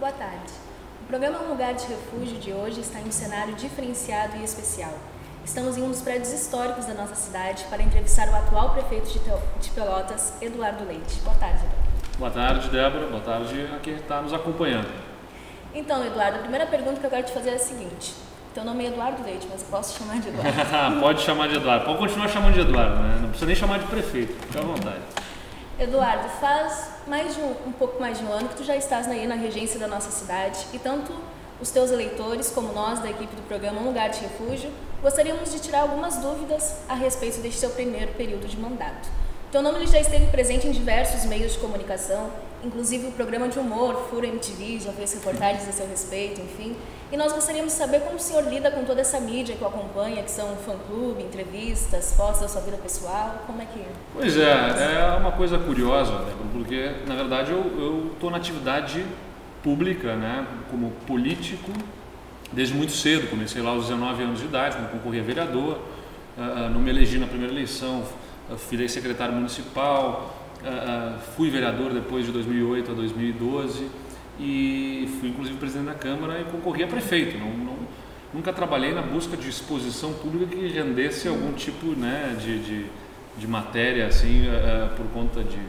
Boa tarde. O programa Um Lugar de Refúgio de hoje está em um cenário diferenciado e especial. Estamos em um dos prédios históricos da nossa cidade para entrevistar o atual prefeito de Pelotas, Eduardo Leite. Boa tarde, Eduardo. Boa tarde, Débora. Boa tarde a quem está nos acompanhando. Então, Eduardo, a primeira pergunta que eu quero te fazer é a seguinte. Teu nome é Eduardo Leite, mas eu posso chamar de Eduardo? Pode chamar de Eduardo. Pode continuar chamando de Eduardo, né? Não precisa nem chamar de prefeito. Fica à vontade. Eduardo, faz um pouco mais de um ano que tu já estás aí na regência da nossa cidade e tanto os teus eleitores como nós da equipe do programa Um Lugar de Refúgio gostaríamos de tirar algumas dúvidas a respeito deste seu primeiro período de mandato. Teu nome ele já esteve presente em diversos meios de comunicação, inclusive o programa de humor Furo MTV, já fez reportagens a seu respeito, enfim. E nós gostaríamos de saber como o senhor lida com toda essa mídia que o acompanha, que são fã-clube, entrevistas, fotos da sua vida pessoal, como é que... Pois é uma coisa curiosa, né? Porque na verdade eu estou na atividade pública, né? Como político, desde muito cedo. Comecei lá aos 19 anos de idade, quando concorri a vereador, não me elegi na primeira eleição, virei secretário municipal, fui vereador depois de 2008 a 2012 e fui inclusive presidente da Câmara e concorri a prefeito. Nunca trabalhei na busca de exposição pública que rendesse algum tipo, né, de matéria assim, por conta de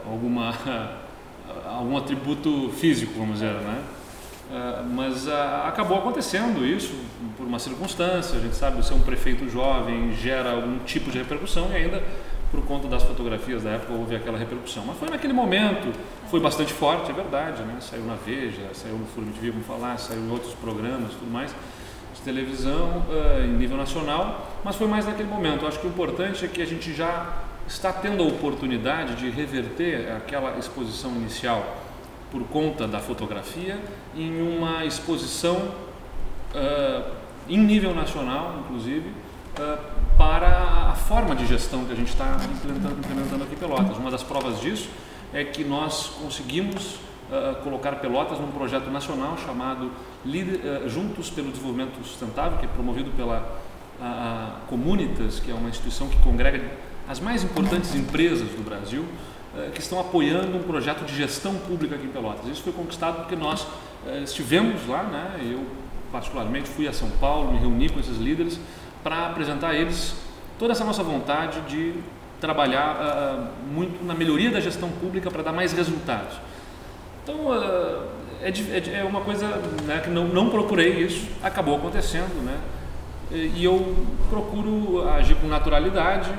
algum atributo físico, vamos dizer, né? Mas acabou acontecendo isso por uma circunstância. A gente sabe que ser um prefeito jovem gera algum tipo de repercussão e ainda por conta das fotografias da época houve aquela repercussão. Mas foi naquele momento, foi bastante forte, é verdade, né? Saiu na Veja, saiu no Furo MTV, como falar, saiu em outros programas, tudo mais, de televisão em nível nacional, mas foi mais naquele momento. Eu acho que o importante é que a gente já está tendo a oportunidade de reverter aquela exposição inicial por conta da fotografia em uma exposição em nível nacional, inclusive, para a forma de gestão que a gente está implementando aqui em Pelotas. Uma das provas disso é que nós conseguimos colocar Pelotas num projeto nacional chamado Juntos pelo Desenvolvimento Sustentável, que é promovido pela Comunitas, que é uma instituição que congrega as mais importantes empresas do Brasil, que estão apoiando um projeto de gestão pública aqui em Pelotas. Isso foi conquistado porque nós estivemos lá, né? Eu particularmente fui a São Paulo, me reuni com esses líderes para apresentar a eles toda essa nossa vontade de trabalhar muito na melhoria da gestão pública para dar mais resultados. Então é uma coisa, né, que não procurei isso, acabou acontecendo, né? E eu procuro agir com naturalidade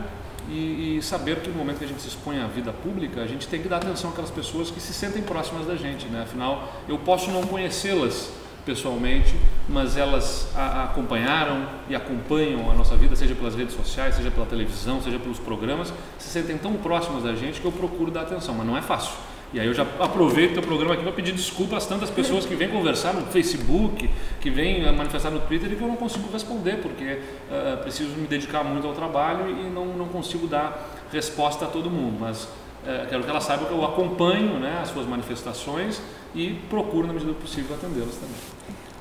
e saber que no momento que a gente se expõe à vida pública, a gente tem que dar atenção àquelas pessoas que se sentem próximas da gente, né? Afinal, eu posso não conhecê-las pessoalmente, mas elas acompanharam e acompanham a nossa vida, seja pelas redes sociais, seja pela televisão, seja pelos programas, se sentem tão próximas da gente que eu procuro dar atenção, mas não é fácil. E aí eu já aproveito o teu programa aqui para pedir desculpas às tantas pessoas que vêm conversar no Facebook, que vêm manifestar no Twitter e que eu não consigo responder, porque preciso me dedicar muito ao trabalho e não consigo dar resposta a todo mundo, mas quero que elas saibam que eu acompanho, né, as suas manifestações e procuro, na medida do possível, atendê-las também.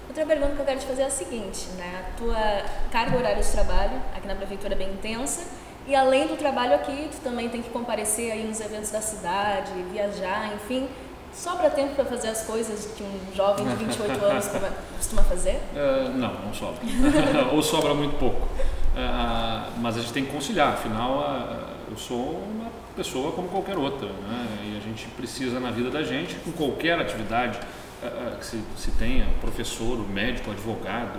Outra pergunta que eu quero te fazer é a seguinte, né? A tua carga horária de trabalho aqui na prefeitura é bem intensa e além do trabalho aqui, tu também tem que comparecer aí nos eventos da cidade, viajar, enfim. Sobra tempo para fazer as coisas que um jovem de 28 anos costuma fazer? Não sobra. Ou sobra muito pouco. Mas a gente tem que conciliar, afinal eu sou uma pessoa como qualquer outra, né? E a gente precisa na vida da gente, com qualquer atividade que se tenha, o professor, o médico, o advogado,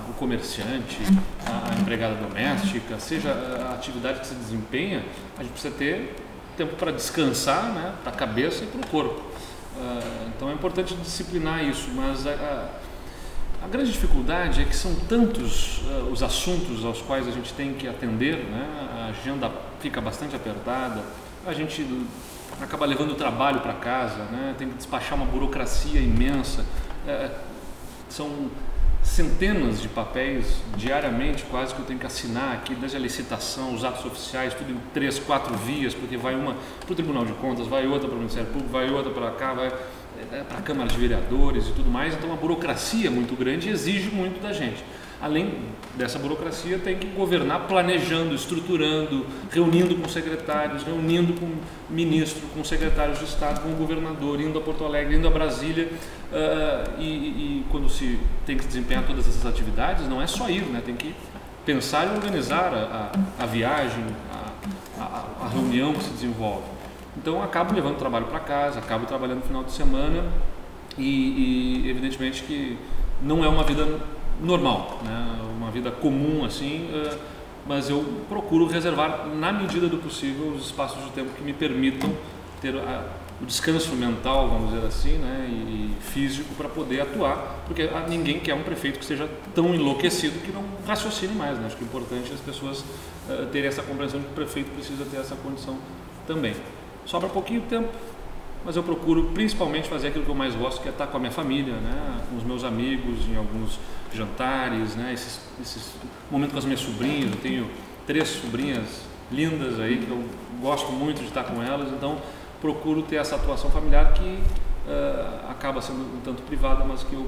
o comerciante, a empregada doméstica, seja a atividade que se desempenha, a gente precisa ter tempo para descansar, né, para a cabeça e para o corpo. Então é importante disciplinar isso, mas a grande dificuldade é que são tantos os assuntos aos quais a gente tem que atender, né? A agenda fica bastante apertada, a gente acaba levando o trabalho para casa, né? Tem que despachar uma burocracia imensa, são centenas de papéis diariamente quase que eu tenho que assinar aqui, desde a licitação, os atos oficiais, tudo em 3, 4 vias, porque vai uma para o Tribunal de Contas, vai outra para o Ministério Público, vai outra para cá, vai para a Câmara de Vereadores e tudo mais. Então a burocracia é muito grande e exige muito da gente. Além dessa burocracia, tem que governar planejando, estruturando, reunindo com secretários, reunindo com ministro, com secretários de Estado, com o governador, indo a Porto Alegre, indo a Brasília, e quando se tem que desempenhar todas essas atividades, não é só ir, né? Tem que pensar e organizar a viagem, a reunião que se desenvolve. Então, acabo levando trabalho para casa, acabo trabalhando no final de semana e evidentemente que não é uma vida normal, né? Uma vida comum assim, mas eu procuro reservar na medida do possível os espaços de tempo que me permitam ter o descanso mental, vamos dizer assim, né? E físico para poder atuar, porque ninguém quer um prefeito que seja tão enlouquecido que não raciocine mais, né? Acho que é importante as pessoas terem essa compreensão de que o prefeito precisa ter essa condição também. Sobra pouquinho tempo, mas eu procuro principalmente fazer aquilo que eu mais gosto, que é estar com a minha família, né? Com os meus amigos, em alguns jantares, né? Esses momentos com as minhas sobrinhas. Eu tenho 3 sobrinhas lindas aí, que eu gosto muito de estar com elas, então procuro ter essa atuação familiar que acaba sendo um tanto privada, mas que eu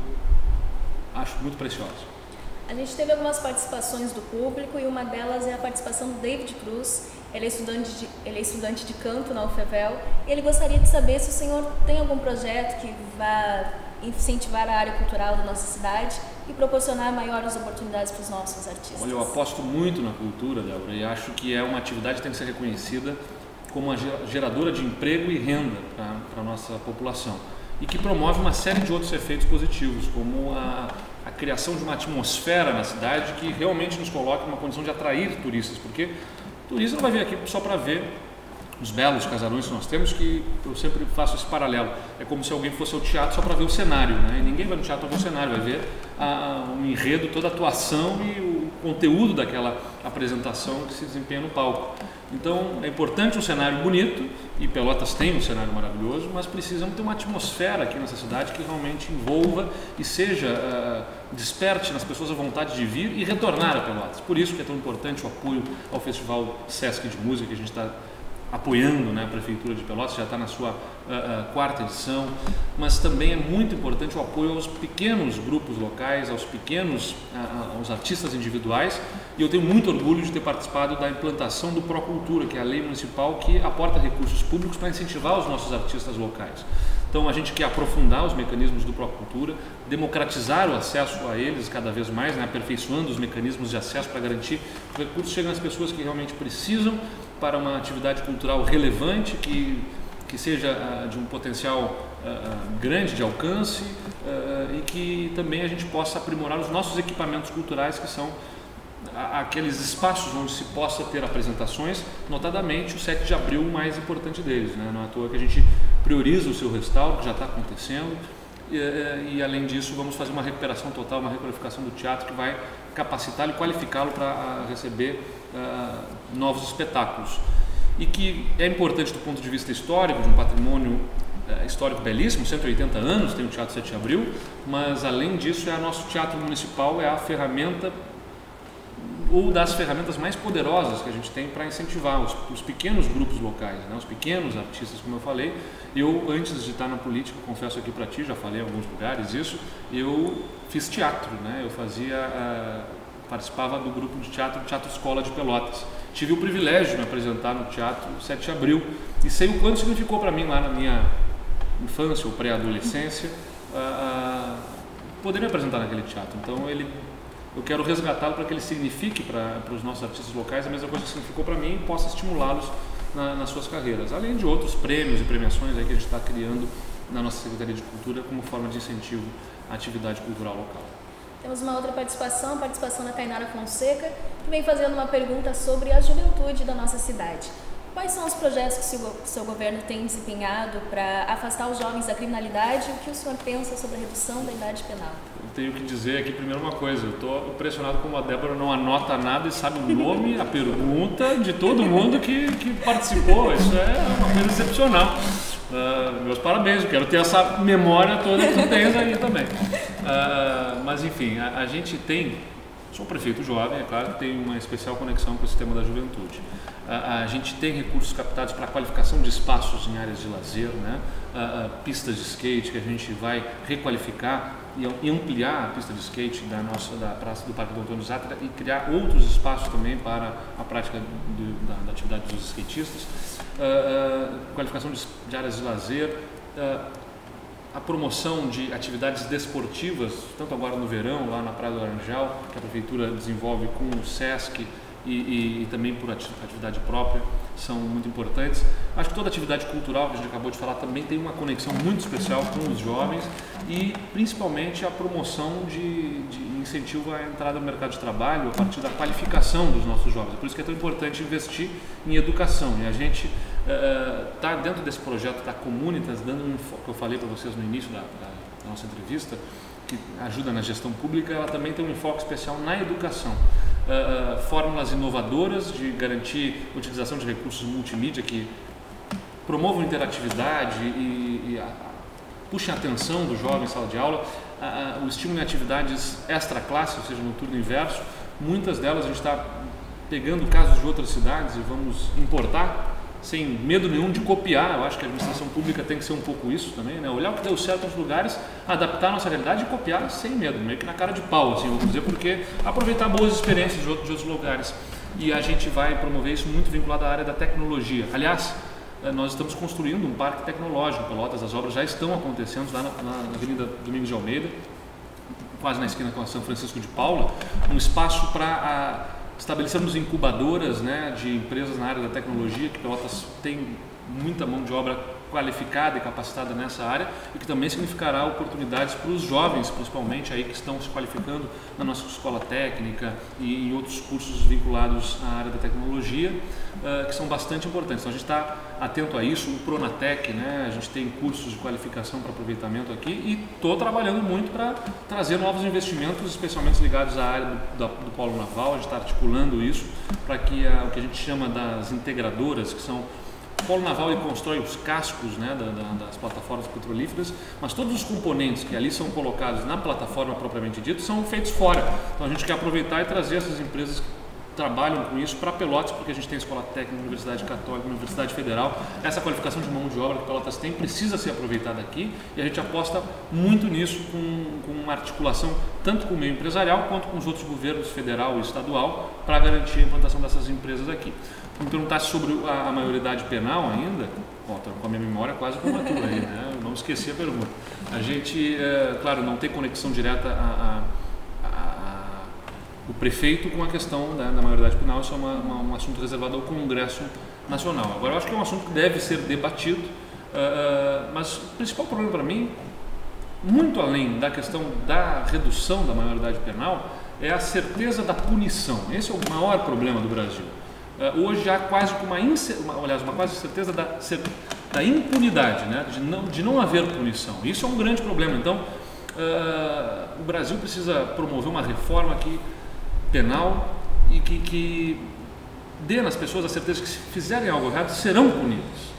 acho muito preciosa. A gente teve algumas participações do público e uma delas é a participação do David Cruz. Ele é estudante de canto na UFEVEL e ele gostaria de saber se o senhor tem algum projeto que vá incentivar a área cultural da nossa cidade e proporcionar maiores oportunidades para os nossos artistas. Olha, eu aposto muito na cultura, Débora, e acho que é uma atividade que tem que ser reconhecida como uma geradora de emprego e renda para a nossa população e que promove uma série de outros efeitos positivos, como a criação de uma atmosfera na cidade que realmente nos coloca numa condição de atrair turistas, porque o turista não vai vir aqui só para ver os belos casarões que nós temos, que eu sempre faço esse paralelo. É como se alguém fosse ao teatro só para ver o cenário, né? E ninguém vai no teatro para ver o cenário, vai ver o enredo, toda a atuação e o conteúdo daquela apresentação que se desempenha no palco. Então é importante um cenário bonito, e Pelotas tem um cenário maravilhoso, mas precisamos ter uma atmosfera aqui nessa cidade que realmente envolva e seja, desperte nas pessoas a vontade de vir e retornar a Pelotas. Por isso que é tão importante o apoio ao Festival Sesc de Música, que a gente está apoiando, né? A Prefeitura de Pelotas já está na sua 4ª edição, mas também é muito importante o apoio aos pequenos grupos locais, aos artistas individuais, e eu tenho muito orgulho de ter participado da implantação do Procultura, que é a lei municipal que aporta recursos públicos para incentivar os nossos artistas locais. Então a gente quer aprofundar os mecanismos do Procultura, democratizar o acesso a eles cada vez mais, né? Aperfeiçoando os mecanismos de acesso para garantir que os recursos cheguem às pessoas que realmente precisam para uma atividade cultural relevante, que seja de um potencial grande de alcance e que também a gente possa aprimorar os nossos equipamentos culturais, que são aqueles espaços onde se possa ter apresentações, notadamente o 7 de abril, o mais importante deles, né? Não é à toa que a gente prioriza o seu restauro, que já está acontecendo, e além disso vamos fazer uma recuperação total, uma requalificação do teatro que vai capacitá-lo e qualificá-lo para receber novos espetáculos. E que é importante do ponto de vista histórico, de um patrimônio histórico belíssimo, 180 anos tem o Teatro 7 de Abril, mas além disso nosso teatro municipal é a ferramenta, ou das ferramentas mais poderosas que a gente tem para incentivar os pequenos grupos locais, né? Os pequenos artistas, como eu falei. Eu, antes de estar na política, confesso aqui para ti, já falei em alguns lugares isso, eu fiz teatro, né? Eu participava do grupo de teatro Escola de Pelotas. Tive o privilégio de me apresentar no Teatro 7 de Abril e sei o quanto significou para mim lá na minha infância ou pré-adolescência poder me apresentar naquele teatro. Então eu quero resgatá-lo para que ele signifique para os nossos artistas locais a mesma coisa que significou para mim e possa estimulá-los nas suas carreiras, além de outros prêmios e premiações aí que a gente está criando na nossa Secretaria de Cultura como forma de incentivo à atividade cultural local. Temos uma outra participação, a participação da Tainara Fonseca, que vem fazendo uma pergunta sobre a juventude da nossa cidade. Quais são os projetos que o seu governo tem desempenhado para afastar os jovens da criminalidade e o que o senhor pensa sobre a redução da idade penal? Eu tenho que dizer aqui primeiro uma coisa, eu estou impressionado como a Débora não anota nada e sabe o nome, a pergunta de todo mundo que participou, isso é uma coisa excepcional. Meus parabéns, eu quero ter essa memória toda que tu tens aí também. Mas enfim, a gente tem, sou um prefeito jovem, é claro que tem uma especial conexão com o sistema da juventude. A gente tem recursos captados para a qualificação de espaços em áreas de lazer, né? Pistas de skate que a gente vai requalificar e ampliar a pista de skate da praça do Parque do Antônio Zátera e criar outros espaços também para a prática da atividade dos skatistas, qualificação de áreas de lazer, a promoção de atividades desportivas, tanto agora no verão, lá na Praia do Laranjal, que a Prefeitura desenvolve com o SESC e também por atividade própria, são muito importantes. Acho que toda atividade cultural que a gente acabou de falar também tem uma conexão muito especial com os jovens e principalmente a promoção de incentivo à entrada no mercado de trabalho a partir da qualificação dos nossos jovens. É por isso que é tão importante investir em educação, e a gente está dentro desse projeto da Comunitas, dando um enfoque que eu falei para vocês no início da nossa entrevista, que ajuda na gestão pública. Ela também tem um enfoque especial na educação. Fórmulas inovadoras de garantir a utilização de recursos multimídia que promovam interatividade e puxem a atenção do jovem em sala de aula, o estímulo em atividades extra-classe, ou seja, no turno inverso. Muitas delas a gente está pegando casos de outras cidades e vamos importar sem medo nenhum de copiar. Eu acho que a administração pública tem que ser um pouco isso também, né? Olhar o que deu certo nos lugares, adaptar a nossa realidade e copiar sem medo, meio que na cara de pau, assim, vamos dizer, porque aproveitar boas experiências de outros lugares. E a gente vai promover isso muito vinculado à área da tecnologia. Aliás, nós estamos construindo um parque tecnológico em Pelotas, as obras já estão acontecendo lá na Avenida Domingos de Almeida, quase na esquina com a São Francisco de Paula, um espaço para estabelecemos incubadoras, né, de empresas na área da tecnologia, que Pelotas tem muita mão de obra qualificada e capacitada nessa área, e que também significará oportunidades para os jovens, principalmente aí que estão se qualificando na nossa escola técnica e em outros cursos vinculados à área da tecnologia, que são bastante importantes. Então a gente está atento a isso. O Pronatec, né, a gente tem cursos de qualificação para aproveitamento aqui, e estou trabalhando muito para trazer novos investimentos, especialmente ligados à área do polo naval. A gente está articulando isso para que o que a gente chama das integradoras, que são o polo naval, ele constrói os cascos, né, das plataformas petrolíferas, mas todos os componentes que ali são colocados na plataforma propriamente dito são feitos fora. Então a gente quer aproveitar e trazer essas empresas que trabalham com isso para Pelotas, porque a gente tem Escola Técnica, Universidade Católica, Universidade Federal. Essa qualificação de mão de obra que Pelotas tem precisa ser aproveitada aqui, e a gente aposta muito nisso, com uma articulação tanto com o meio empresarial quanto com os outros governos federal e estadual, para garantir a implantação dessas empresas aqui. Me perguntasse sobre a maioridade penal ainda, estou com a minha memória quase como a tua aí, né? Eu não esqueci a pergunta. A gente, claro, não tem conexão direta o prefeito com a questão da maioridade penal. Isso é um assunto reservado ao Congresso Nacional. Agora, eu acho que é um assunto que deve ser debatido, mas o principal problema para mim, muito além da questão da redução da maioridade penal, é a certeza da punição. Esse é o maior problema do Brasil. Hoje há quase uma quase certeza da impunidade, né? de não haver punição. Isso é um grande problema. Então, o Brasil precisa promover uma reforma penal e que dê nas pessoas a certeza que, se fizerem algo errado, serão punidos.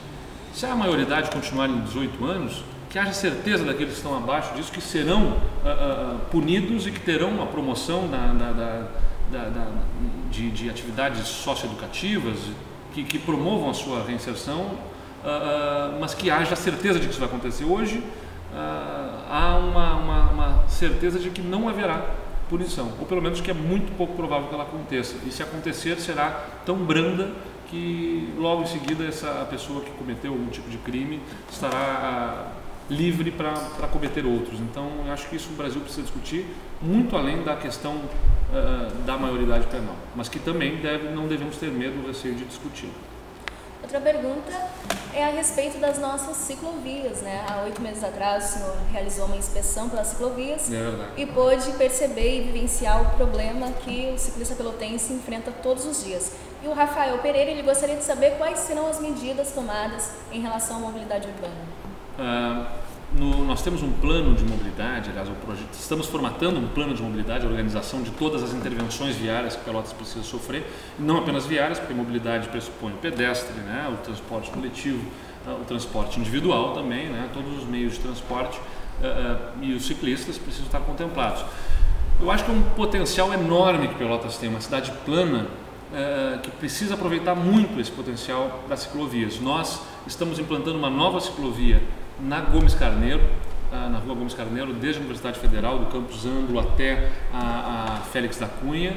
Se a maioridade continuar em 18 anos, que haja certeza daqueles que estão abaixo disso que serão punidos e que terão uma promoção de atividades socioeducativas que promovam a sua reinserção, mas que haja certeza de que isso vai acontecer. Hoje há uma certeza de que não haverá punição, ou pelo menos que é muito pouco provável que ela aconteça, e se acontecer será tão branda que logo em seguida a pessoa que cometeu algum tipo de crime estará livre para cometer outros. Então, eu acho que isso o Brasil precisa discutir, muito além da questão da maioridade penal, mas que também não devemos ter medo ou receio de discutir. Outra pergunta é a respeito das nossas ciclovias, né? Há 8 meses atrás o senhor realizou uma inspeção pelas ciclovias e pôde perceber e vivenciar o problema que o ciclista pelotense enfrenta todos os dias. E o Rafael Pereira, ele gostaria de saber quais serão as medidas tomadas em relação à mobilidade urbana. Nós temos um plano de mobilidade, aliás, estamos formatando um plano de mobilidade, a organização de todas as intervenções viárias que Pelotas precisa sofrer, não apenas viárias, porque mobilidade pressupõe o pedestre, né, o transporte coletivo, o transporte individual também, né, todos os meios de transporte, e os ciclistas precisam estar contemplados. Eu acho que é um potencial enorme que Pelotas tem, uma cidade plana, que precisa aproveitar muito esse potencial das ciclovias. Nós estamos implantando uma nova ciclovia na Gomes Carneiro, na Rua Gomes Carneiro, desde a Universidade Federal, do Campus Ângulo até a Félix da Cunha,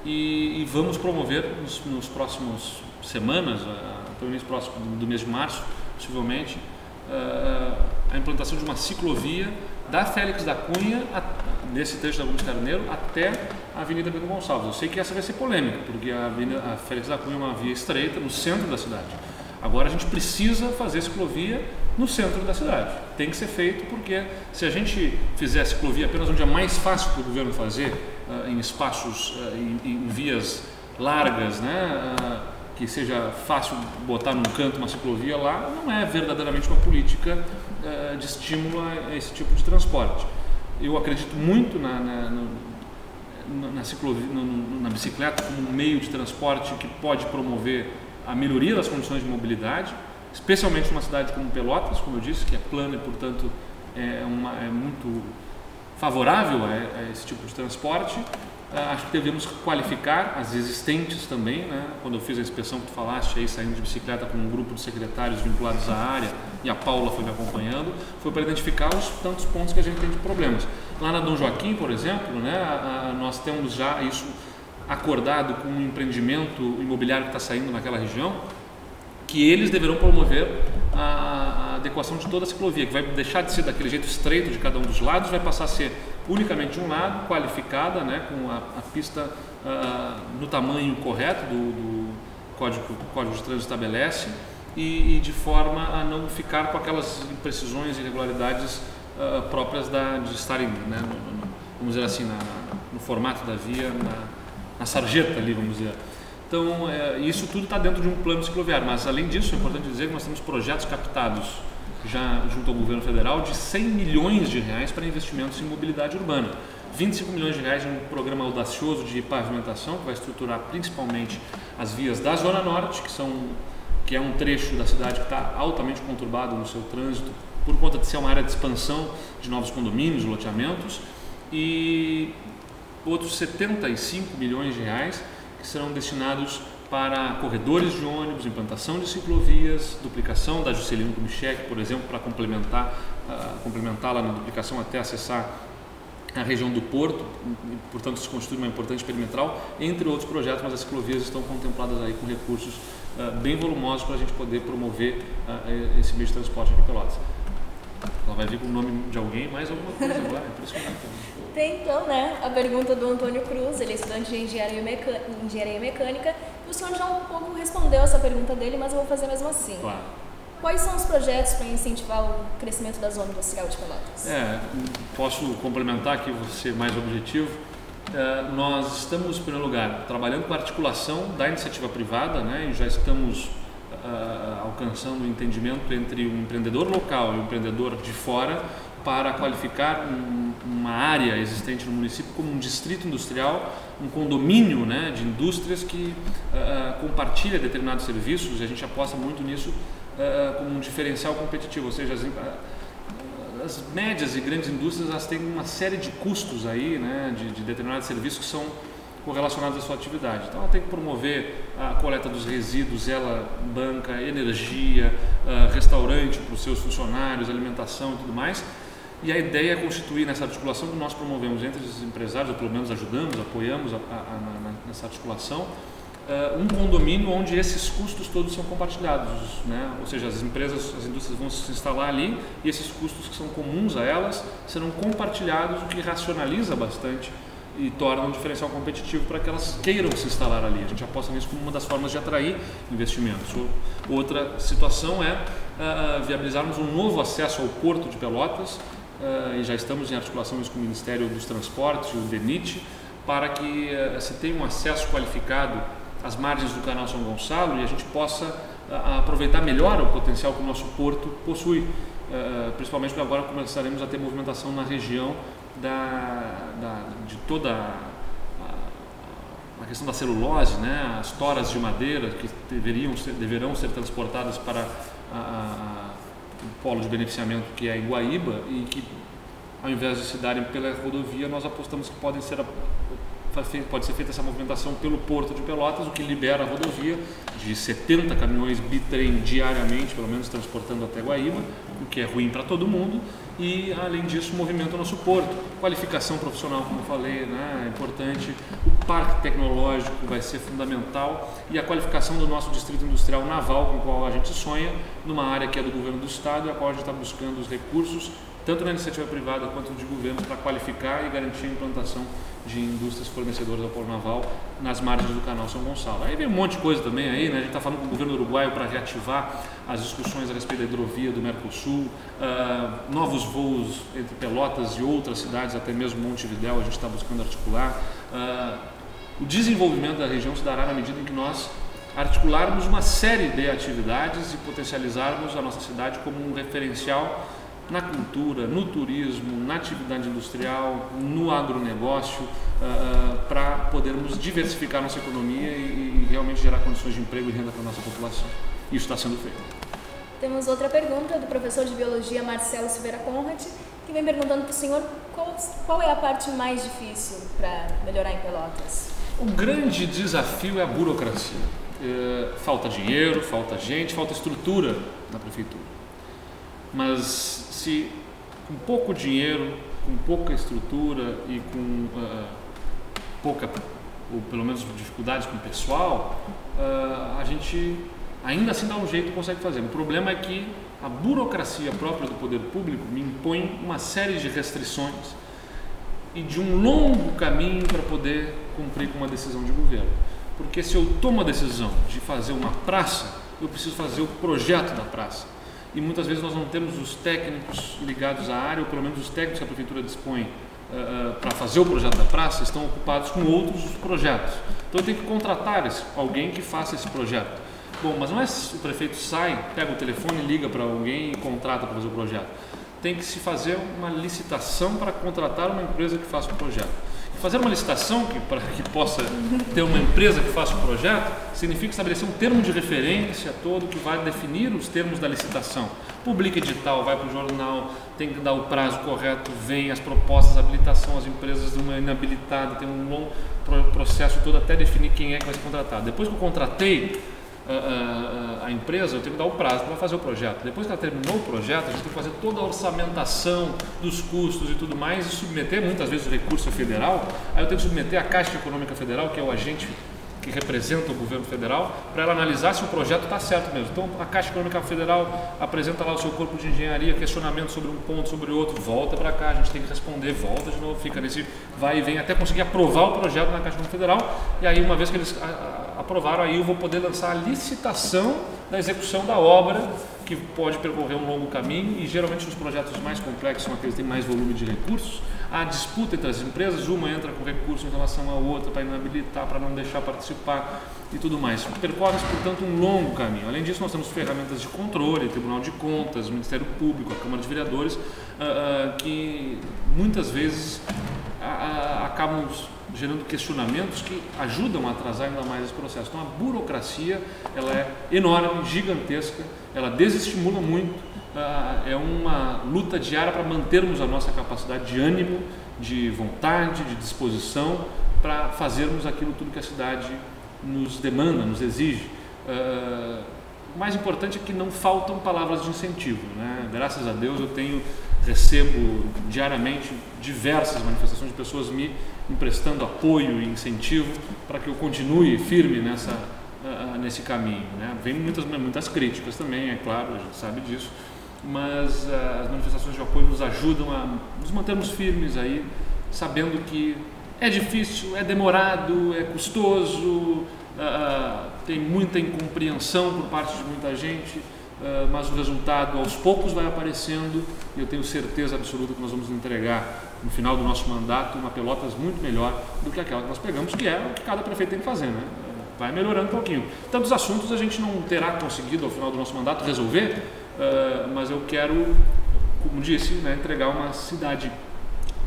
e vamos promover nos próximos semanas, até o início próximo do mês de março, possivelmente, a implantação de uma ciclovia da Félix da Cunha, desse trecho da Gomes Carneiro, até a Avenida Bento Gonçalves. Eu sei que essa vai ser polêmica, porque a Félix da Cunha é uma via estreita no centro da cidade. Agora a gente precisa fazer ciclovia no centro da cidade. Tem que ser feito, porque se a gente fizer a ciclovia apenas onde é mais fácil para o governo fazer, em espaços, em vias largas, né, que seja fácil botar num canto uma ciclovia lá, não é verdadeiramente uma política de estímulo a esse tipo de transporte. Eu acredito muito na ciclovia, na bicicleta como um meio de transporte que pode promover a melhoria das condições de mobilidade, especialmente numa cidade como Pelotas, como eu disse, que é plana e, portanto, é muito favorável a esse tipo de transporte. Acho que devemos qualificar as existentes também, né? Quando eu fiz a inspeção que tu falaste aí, saindo de bicicleta com um grupo de secretários vinculados à área, e a Paula foi me acompanhando, foi para identificar os tantos pontos que a gente tem de problemas. Lá na Dom Joaquim, por exemplo, né, nós temos já isso acordado com um empreendimento imobiliário que está saindo naquela região, que eles deverão promover a adequação de toda a ciclovia, que vai deixar de ser daquele jeito estreito de cada um dos lados, vai passar a ser unicamente de um lado, qualificada, né, com a pista no tamanho correto do Código de Trânsito estabelece, e de forma a não ficar com aquelas imprecisões e irregularidades próprias de estarem, né, vamos dizer assim, no formato da via, na sarjeta ali, vamos dizer. Então, isso tudo está dentro de um plano cicloviário, mas além disso, é importante dizer que nós temos projetos captados já junto ao governo federal de 100 milhões de reais para investimentos em mobilidade urbana. 25 milhões de reais em um programa audacioso de pavimentação que vai estruturar principalmente as vias da Zona Norte, que é um trecho da cidade que está altamente conturbado no seu trânsito por conta de ser uma área de expansão de novos condomínios, loteamentos, e outros 75 milhões de reais que serão destinados para corredores de ônibus, implantação de ciclovias, duplicação da Juscelino Kubitschek, por exemplo, para complementá-la na duplicação até acessar a região do Porto, e, portanto, se constitui uma importante perimetral, entre outros projetos, mas as ciclovias estão contempladas aí com recursos bem volumosos para a gente poder promover esse meio de transporte aqui em Pelotas. Ela vai vir com o nome de alguém, mais alguma coisa agora, é impressionante. Tem então, né, a pergunta do Antônio Cruz, ele é estudante de engenharia mecânica, e o senhor já um pouco respondeu essa pergunta dele, mas eu vou fazer mesmo assim. Claro. Quais são os projetos para incentivar o crescimento da zona industrial de Pelotas? Posso complementar aqui, vou ser mais objetivo. Nós estamos, em primeiro lugar, trabalhando com a articulação da iniciativa privada, né, e já estamos alcançando o entendimento entre um empreendedor local e um empreendedor de fora para qualificar uma área existente no município como um distrito industrial, um condomínio, né, de indústrias que compartilha determinados serviços, e a gente aposta muito nisso como um diferencial competitivo, ou seja, as médias e grandes indústrias, elas têm uma série de custos aí, né, de determinados serviços que são correlacionados à sua atividade. Então ela tem que promover a coleta dos resíduos, ela banca energia, restaurante para os seus funcionários, alimentação e tudo mais. E a ideia é constituir nessa articulação que nós promovemos entre os empresários, ou pelo menos ajudamos, apoiamos nessa articulação, um condomínio onde esses custos todos são compartilhados, né? Ou seja, as indústrias vão se instalar ali e esses custos que são comuns a elas serão compartilhados, o que racionaliza bastante e torna um diferencial competitivo para que elas queiram se instalar ali. A gente aposta nisso como uma das formas de atrair investimentos. Outra situação é viabilizarmos um novo acesso ao Porto de Pelotas, e já estamos em articulação com o Ministério dos Transportes e o DENIT, para que se tenha um acesso qualificado às margens do canal São Gonçalo e a gente possa aproveitar melhor o potencial que o nosso porto possui, principalmente porque agora começaremos a ter movimentação na região de toda a questão da celulose, né? As toras de madeira que deverão ser transportadas para o polo de beneficiamento que é em Guaíba, e que ao invés de se darem pela rodovia, nós apostamos que podem ser pode ser feita essa movimentação pelo Porto de Pelotas, o que libera a rodovia de 70 caminhões bitrem diariamente, pelo menos transportando até Guaíba, o que é ruim para todo mundo, e além disso movimenta o nosso porto. Qualificação profissional, como eu falei, né, é importante, o parque tecnológico vai ser fundamental e a qualificação do nosso distrito industrial naval, com o qual a gente sonha, numa área que é do governo do estado e a qual a gente está buscando os recursos, tanto na iniciativa privada quanto de governo, para qualificar e garantir a implantação de indústrias fornecedoras ao polo naval nas margens do canal São Gonçalo. Aí vem um monte de coisa também aí, né? A gente está falando com o governo uruguaio para reativar as discussões a respeito da hidrovia do Mercosul, novos voos entre Pelotas e outras cidades, até mesmo Montevidéu, a gente está buscando articular. O desenvolvimento da região se dará na medida em que nós articularmos uma série de atividades e potencializarmos a nossa cidade como um referencial na cultura, no turismo, na atividade industrial, no agronegócio, para podermos diversificar nossa economia e realmente gerar condições de emprego e renda para a nossa população. Isso está sendo feito. Temos outra pergunta do professor de Biologia Marcelo Silveira Conrad, que vem perguntando para o senhor qual é a parte mais difícil para melhorar em Pelotas? O grande desafio é a burocracia. Falta dinheiro, falta gente, falta estrutura na prefeitura. Mas se com pouco dinheiro, com pouca estrutura e com pouca, ou pelo menos dificuldades com o pessoal, a gente ainda assim dá um jeito e consegue fazer. O problema é que a burocracia própria do poder público me impõe uma série de restrições e de um longo caminho para poder cumprir com uma decisão de governo. Porque se eu tomo a decisão de fazer uma praça, eu preciso fazer o projeto da praça. E muitas vezes nós não temos os técnicos ligados à área, ou pelo menos os técnicos que a prefeitura dispõe para fazer o projeto da praça, estão ocupados com outros projetos. Então eu tenho que contratar alguém que faça esse projeto. Bom, mas não é o prefeito sai, pega o telefone, liga para alguém e contrata para fazer o projeto. Tem que se fazer uma licitação para contratar uma empresa que faça o projeto. Fazer uma licitação para que possa ter uma empresa que faça o projeto significa estabelecer um termo de referência todo que vai definir os termos da licitação. Publica edital, vai para o jornal, tem que dar o prazo correto, vem as propostas, a habilitação, as empresas de uma inabilitada, tem um longo processo todo até definir quem é que vai ser contratado. Depois que eu contratei a empresa, eu tenho que dar o prazo para fazer o projeto. Depois que ela terminou o projeto, a gente tem que fazer toda a orçamentação dos custos e tudo mais e submeter, muitas vezes o recurso federal, aí eu tenho que submeter a Caixa Econômica Federal, que é o agente que representa o governo federal, para ela analisar se o projeto está certo mesmo. Então a Caixa Econômica Federal apresenta lá o seu corpo de engenharia, questionamento sobre um ponto, sobre outro, volta para cá, a gente tem que responder, volta de novo, fica nesse vai e vem até conseguir aprovar o projeto na Caixa Econômica Federal, e aí uma vez que eles aprovaram, aí eu vou poder lançar a licitação da execução da obra, que pode percorrer um longo caminho, e geralmente os projetos mais complexos são aqueles que têm mais volume de recursos. Há disputa entre as empresas, uma entra com recurso em relação à outra para inabilitar, para não deixar participar e tudo mais. Percorre-se, portanto, um longo caminho. Além disso, nós temos ferramentas de controle, Tribunal de Contas, Ministério Público, a Câmara de Vereadores, que muitas vezes acabam gerando questionamentos que ajudam a atrasar ainda mais esse processo. Então a burocracia ela é enorme, gigantesca, ela desestimula muito, é uma luta diária para mantermos a nossa capacidade de ânimo, de vontade, de disposição para fazermos aquilo tudo que a cidade nos demanda, nos exige. O mais importante é que não faltam palavras de incentivo, né? Graças a Deus eu recebo diariamente diversas manifestações de pessoas me emprestando apoio e incentivo para que eu continue firme nesse caminho, né? Vem muitas críticas também, é claro, a gente sabe disso, mas as manifestações de apoio nos ajudam a nos mantermos firmes aí, sabendo que é difícil, é demorado, é custoso, tem muita incompreensão por parte de muita gente, mas o resultado aos poucos vai aparecendo e eu tenho certeza absoluta que nós vamos entregar no final do nosso mandato uma Pelotas muito melhor do que aquela que nós pegamos, que é o que cada prefeito tem que fazer, né? Vai melhorando um pouquinho. Tantos assuntos a gente não terá conseguido ao final do nosso mandato resolver, mas eu quero, como disse, né, entregar uma cidade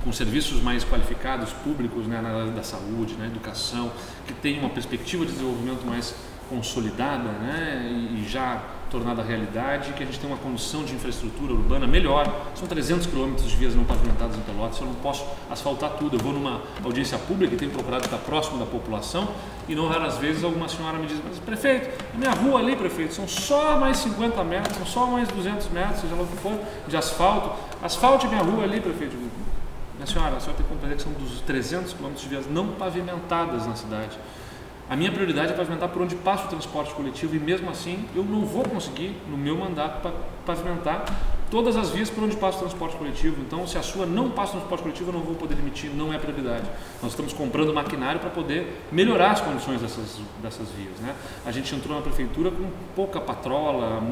com serviços mais qualificados, públicos, né, na área da saúde, na educação, que tenha uma perspectiva de desenvolvimento mais consolidada, né, e já tornada realidade, que a gente tem uma condição de infraestrutura urbana melhor. São 300 quilômetros de vias não pavimentadas em Pelotas, eu não posso asfaltar tudo. Eu vou numa audiência pública e tenho procurado estar próximo da população e não raras vezes alguma senhora me diz: mas prefeito, a minha rua ali, prefeito, são só mais 50 metros, são só mais 200 metros, seja lá o que for, de asfalto. Asfalte minha rua ali, prefeito. Minha senhora, a senhora tem que compreender que são dos 300 quilômetros de vias não pavimentadas na cidade. A minha prioridade é pavimentar por onde passa o transporte coletivo e mesmo assim eu não vou conseguir, no meu mandato, pavimentar todas as vias por onde passa o transporte coletivo. Então, se a sua não passa o transporte coletivo, eu não vou poder emitir, não é prioridade. Nós estamos comprando maquinário para poder melhorar as condições dessas vias, né? A gente entrou na prefeitura com pouca patrola,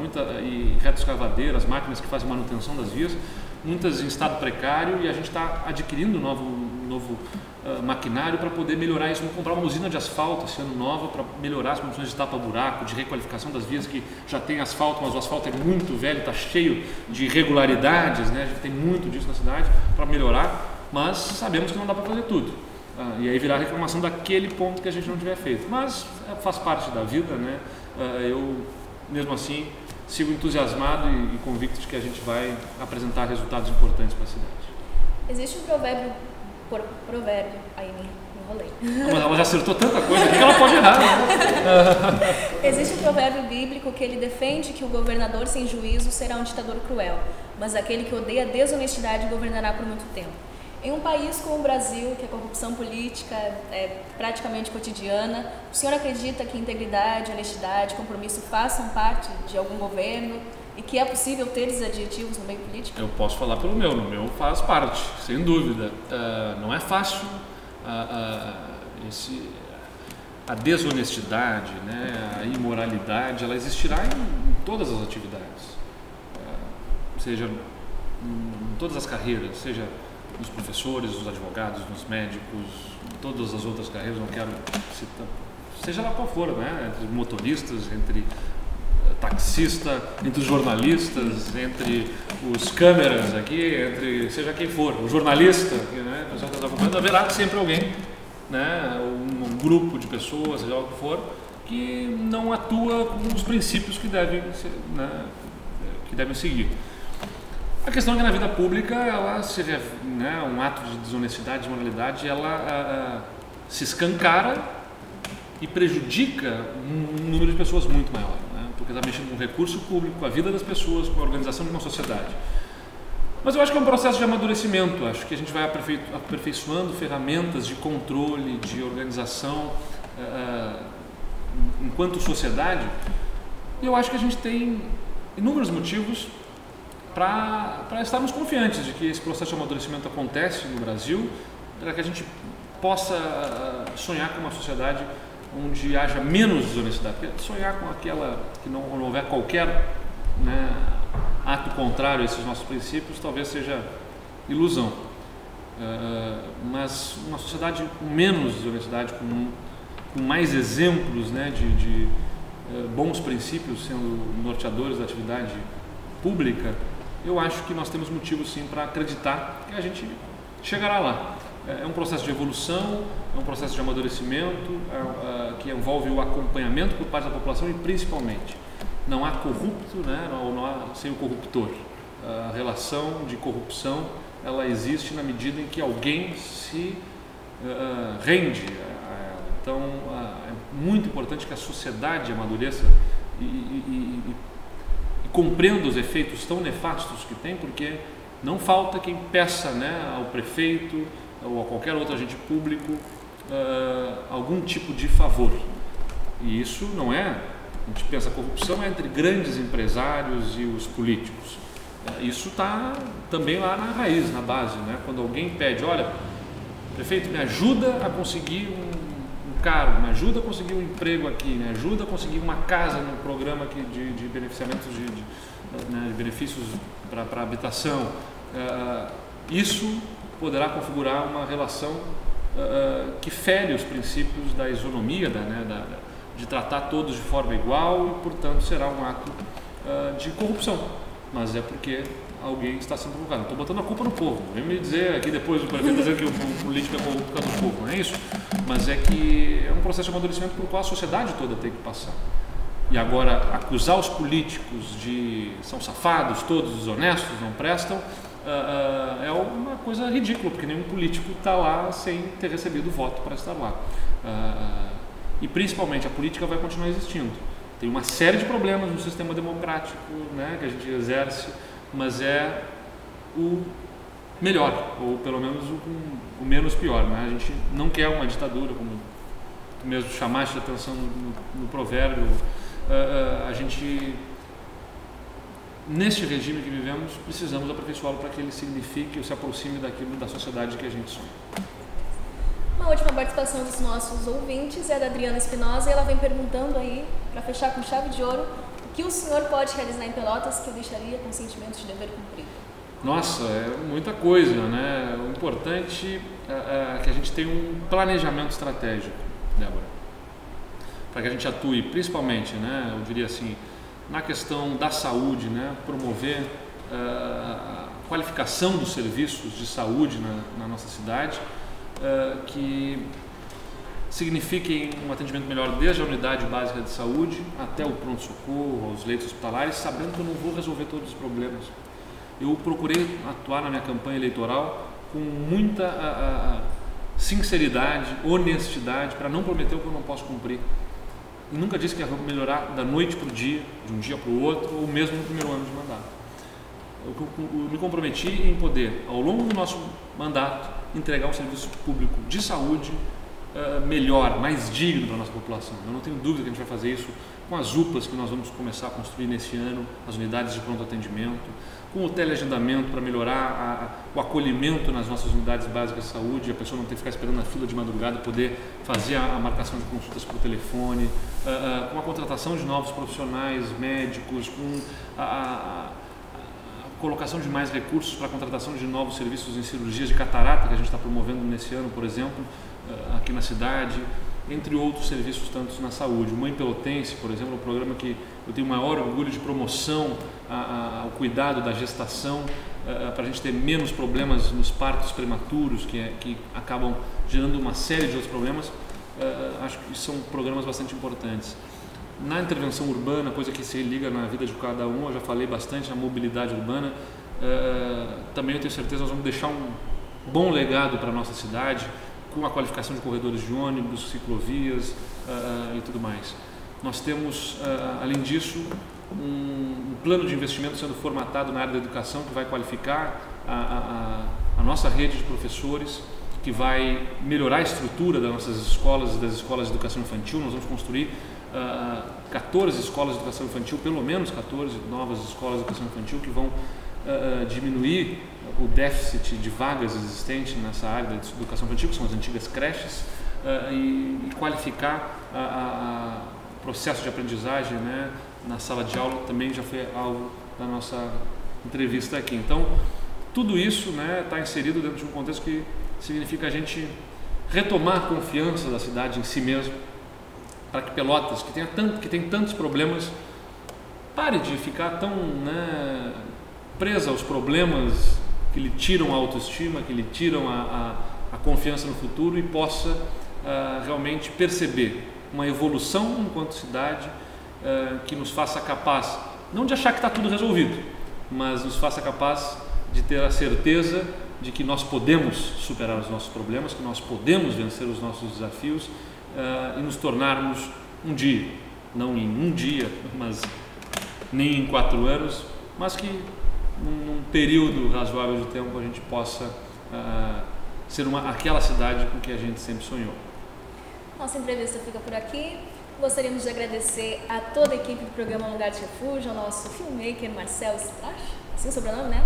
e retroescavadeiras, máquinas que fazem manutenção das vias, muitas em estado precário, e a gente está adquirindo novo maquinário para poder melhorar isso. Vamos comprar uma usina de asfalto esse ano nova para melhorar as condições de tapa-buraco, de requalificação das vias que já tem asfalto, mas o asfalto é muito velho, está cheio de irregularidades, né? A gente tem muito disso na cidade para melhorar, mas sabemos que não dá para fazer tudo. E aí virar reclamação daquele ponto que a gente não tiver feito. Mas faz parte da vida, né? Eu, mesmo assim, sigo entusiasmado e convicto de que a gente vai apresentar resultados importantes para a cidade. Existe um provérbio, aí me enrolei. Mas ela já acertou tanta coisa aqui que ela pode errar. Né? Existe um provérbio bíblico que ele defende que o governador sem juízo será um ditador cruel, mas aquele que odeia a desonestidade governará por muito tempo. Em um país como o Brasil, que a corrupção política é praticamente cotidiana, o senhor acredita que integridade, honestidade, compromisso façam parte de algum governo e que é possível ter esses adjetivos no meio político? Eu posso falar pelo meu, no meu faz parte, sem dúvida. Não é fácil a desonestidade, né, a imoralidade, ela existirá em todas as atividades, seja em todas as carreiras, seja nos professores, nos advogados, nos médicos, todas as outras carreiras, não quero citar, seja lá qual for, né? Entre motoristas, entre taxista, entre os jornalistas, entre os câmeras aqui, entre seja quem for, o jornalista, né? Haverá sempre alguém, né? Um grupo de pessoas, seja lá o que for, que não atua com os princípios que devem seguir. A questão é que na vida pública, um ato de desonestidade, de imoralidade, ela se escancara e prejudica um número de pessoas muito maior, né? Porque está mexendo com o recurso público, com a vida das pessoas, com a organização de uma sociedade. Mas eu acho que é um processo de amadurecimento, acho que a gente vai aperfeiçoando ferramentas de controle, de organização enquanto sociedade, e eu acho que a gente tem inúmeros motivos para estarmos confiantes de que esse processo de amadurecimento acontece no Brasil, para que a gente possa sonhar com uma sociedade onde haja menos desonestidade. Porque sonhar com aquela que não houver qualquer, né, ato contrário a esses nossos princípios talvez seja ilusão. Mas uma sociedade com menos desonestidade, com mais exemplos, né, de bons princípios sendo norteadores da atividade pública, eu acho que nós temos motivo sim para acreditar que a gente chegará lá. É um processo de evolução, é um processo de amadurecimento, que envolve o acompanhamento por parte da população e principalmente não há corrupto, né, não há sem o corruptor. A relação de corrupção ela existe na medida em que alguém se rende a ela. Então é muito importante que a sociedade amadureça e compreenda os efeitos tão nefastos que tem, porque não falta quem peça, né, ao prefeito ou a qualquer outro agente público algum tipo de favor. E isso não é, a gente pensa, a corrupção é entre grandes empresários e os políticos. Isso está também lá na raiz, na base, né? Quando alguém pede: olha, prefeito, me ajuda a conseguir um cargo, me ajuda a conseguir um emprego aqui, me ajuda a conseguir uma casa no programa aqui de beneficiamentos de benefícios para habitação. Isso poderá configurar uma relação que fere os princípios da isonomia, de tratar todos de forma igual e, portanto, será um ato de corrupção. Mas é porque alguém está sendo provocado. Não estou botando a culpa no povo. Vem me dizer aqui depois o prefeito dizer que o político é corrupto por causa do povo, não é isso? mas é que é um processo de amadurecimento por qual a sociedade toda tem que passar. E agora, acusar os políticos de são safados, todos desonestos, não prestam, é uma coisa ridícula, porque nenhum político está lá sem ter recebido voto para estar lá. E principalmente a política vai continuar existindo. Tem uma série de problemas no sistema democrático, né, que a gente exerce, mas é o melhor, ou pelo menos o menos pior. Né? A gente não quer uma ditadura, como tu mesmo chamaste a atenção no provérbio. A gente, neste regime que vivemos, precisamos aperfeiçoá-lo para que ele signifique ou se aproxime daquilo da sociedade que a gente sonha. Uma última participação dos nossos ouvintes é da Adriana Espinosa e ela vem perguntando aí, para fechar com chave de ouro, o que o senhor pode realizar em Pelotas que o deixaria com sentimento de dever cumprido? Nossa, é muita coisa, né? O importante é que a gente tenha um planejamento estratégico, Débora, para que a gente atue principalmente, né, eu diria assim, na questão da saúde, né, promover a qualificação dos serviços de saúde na nossa cidade, que signifiquem um atendimento melhor desde a unidade básica de saúde até o pronto-socorro, aos leitos hospitalares, sabendo que eu não vou resolver todos os problemas. Eu procurei atuar na minha campanha eleitoral com muita sinceridade, honestidade, para não prometer o que eu não posso cumprir. E nunca disse que ia melhorar da noite para o dia, de um dia para o outro, ou mesmo no primeiro ano de mandato. Eu me comprometi em poder, ao longo do nosso mandato, entregar um serviço público de saúde melhor, mais digno para a nossa população. Eu não tenho dúvida que a gente vai fazer isso com as UPAs que nós vamos começar a construir nesse ano, as unidades de pronto atendimento, com o teleagendamento para melhorar o acolhimento nas nossas unidades básicas de saúde, a pessoa não ter que ficar esperando na fila de madrugada, poder fazer a marcação de consultas por telefone, com a contratação de novos profissionais médicos, com a colocação de mais recursos para a contratação de novos serviços em cirurgias de catarata, que a gente está promovendo nesse ano, por exemplo, aqui na cidade, entre outros serviços tantos na saúde. O Mãe Pelotense, por exemplo, é um programa que eu tenho o maior orgulho de promoção ao cuidado da gestação, para a gente ter menos problemas nos partos prematuros, que acabam gerando uma série de outros problemas. Acho que são programas bastante importantes. Na intervenção urbana, coisa que se liga na vida de cada um, eu já falei bastante, a mobilidade urbana, também eu tenho certeza que nós vamos deixar um bom legado para a nossa cidade, com a qualificação de corredores de ônibus, ciclovias e tudo mais. Nós temos, além disso, um plano de investimento sendo formatado na área da educação que vai qualificar a nossa rede de professores, que vai melhorar a estrutura das nossas escolas e das escolas de educação infantil. Nós vamos construir 14 escolas de educação infantil, pelo menos 14 novas escolas de educação infantil que vão diminuir o déficit de vagas existente nessa área da educação infantil, que são as antigas creches, e qualificar o processo de aprendizagem, né, na sala de aula, também já foi alvo da nossa entrevista aqui. Então, tudo isso está inserido dentro de um contexto que significa a gente retomar a confiança da cidade em si mesmo, para que Pelotas, que tem tantos problemas, pare de ficar tão presa aos problemas que lhe tiram a autoestima, que lhe tiram a confiança no futuro, e possa realmente perceber uma evolução enquanto cidade que nos faça capaz, não de achar que está tudo resolvido, mas nos faça capaz de ter a certeza de que nós podemos superar os nossos problemas, que nós podemos vencer os nossos desafios e nos tornarmos um dia, não em um dia, mas nem em 4 anos, mas que num período razoável de tempo a gente possa ser aquela cidade com que a gente sempre sonhou. Nossa entrevista fica por aqui. Gostaríamos de agradecer a toda a equipe do programa Lugar de Refúgio, ao nosso filmmaker Marcel Strache, assim o sobrenome, né?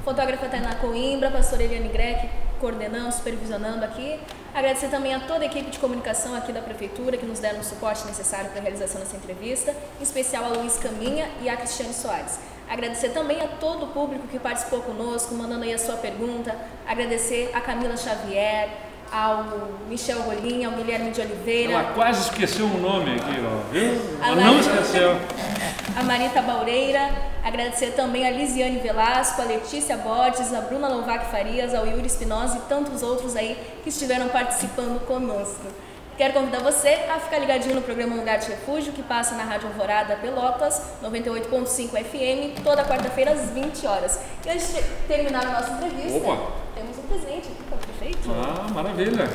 Fotógrafa Tainá Coimbra, pastora Eliane Greck, coordenando, supervisionando aqui. Agradecer também a toda a equipe de comunicação aqui da Prefeitura, que nos deram o suporte necessário para a realização dessa entrevista, em especial a Luiz Caminha e a Cristiane Soares. Agradecer também a todo o público que participou conosco, mandando aí a sua pergunta. Agradecer a Camila Xavier, ao Michel Rolim, ao Guilherme de Oliveira. Ela quase esqueceu o nome aqui, ó, viu? Ela não esqueceu. a Marita Baureira, agradecer também a Lisiane Velasco, a Letícia Borges, a Bruna Lovac Farias, ao Yuri Espinosa e tantos outros aí que estiveram participando conosco. Quero convidar você a ficar ligadinho no programa Lugar de Refúgio, que passa na Rádio Alvorada Pelotas, 98.5 FM, toda quarta-feira às 20 horas. E antes de terminar a nossa entrevista, temos um presente aqui para o prefeito. Ah, maravilha!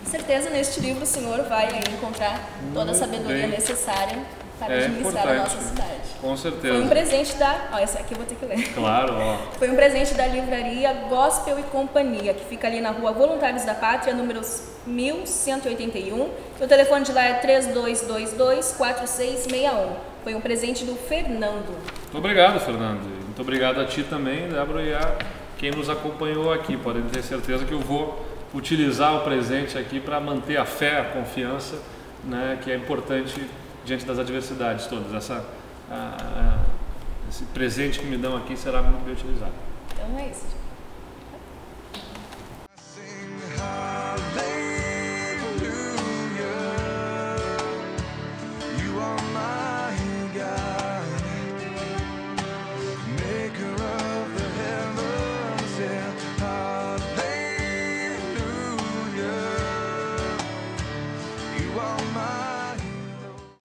Com certeza, neste livro, o senhor vai aí encontrar toda a sabedoria necessária para administrar a nossa cidade. Com certeza. Foi um presente da... Ó, essa aqui eu vou ter que ler. Claro, ó. Foi um presente da livraria Gospel e Companhia, que fica ali na rua Voluntários da Pátria, número 1181. O telefone de lá é 3222-4661. Foi um presente do Fernando. Muito obrigado, Fernando. Muito obrigado a ti também, Débora, e a quem nos acompanhou aqui. Podem ter certeza que eu vou utilizar o presente aqui para manter a fé, a confiança, né, que é importante diante das adversidades todas. Esse presente que me dão aqui será muito bem utilizado. Então é isso.